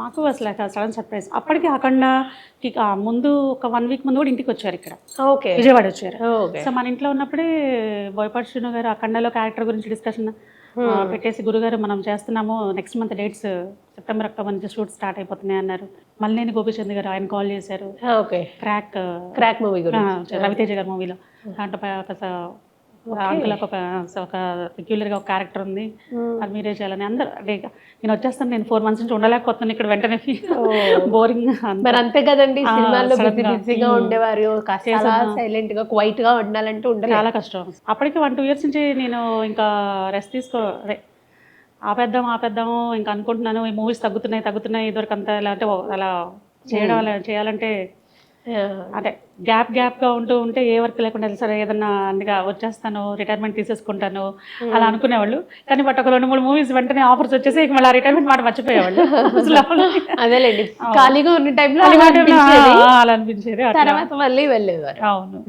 మాకు అసలు sudden surprise. అప్పటికి అఖండకి ముందు ఒక 1 వీక్ ముందు కూడా ఇంటికి వచ్చారు ఇక్కడ. ఓకే. విజయవాడ వచ్చారు. ఓకే. సో మన ఇంట్లో ఉన్నప్పుడే బోయపాటి శ్రీను గారు అఖండలో క్యారెక్టర్ గురించి డిస్కషన్ పెట్టేసి, గురుగారు మనం చేస్తున్నాము, next month dates September October నుంచి షూట్ స్టార్ట్ అయిపోతున్నాయి అన్నారు. మల్లేని గోపిచంద్ గారు ఆయన కాల్ చేశారు. ఓకే. క్రాక్ మూవీ రవితేజ గారి మూవీలో దాంట్లో అంకులకు ఒక పెక్యులర్గా ఒక క్యారెక్టర్ ఉంది, అది మీరే చేయాలని అందరూ. అంటే నేను వచ్చేస్తాను, నేను 4 months నుంచి ఉండలేకపోతున్నాను ఇక్కడ, వెంటనే బోరింగ్. మరి అంతే కదండి, సినిమాల్లో బిజీగా ఉండేవారు, సైలెంట్ గా క్వైట్ గా ఉండాలంటే చాలా కష్టం. అప్పటికి 1-2 years నుంచి నేను ఇంకా రెస్ట్ అదే ఆపేద్దాము ఇంకా అనుకుంటున్నాను. ఈ మూవీస్ తగ్గుతున్నాయి ఇదివరకు అంతా, లేదంటే అలా చేయాలంటే అదే గ్యాప్గా ఉంటే ఏ వర్క్ లేకుండా సరే ఏదన్నా అందుగా వచ్చేస్తాను, రిటైర్మెంట్ తీసేసుకుంటాను అలా అనుకునేవాళ్ళు. కానీ బట్ ఒక 2-3 movies వెంటనే ఆఫర్స్ వచ్చేసి మళ్ళీ రిటైర్మెంట్ మాట మర్చిపోయేవాళ్ళు. అదేలేండి, ఖాళీగా ఉన్న టైంలో అలా అనిపించేది. తర్వాత మళ్ళీ వెళ్ళేవారు. అవును.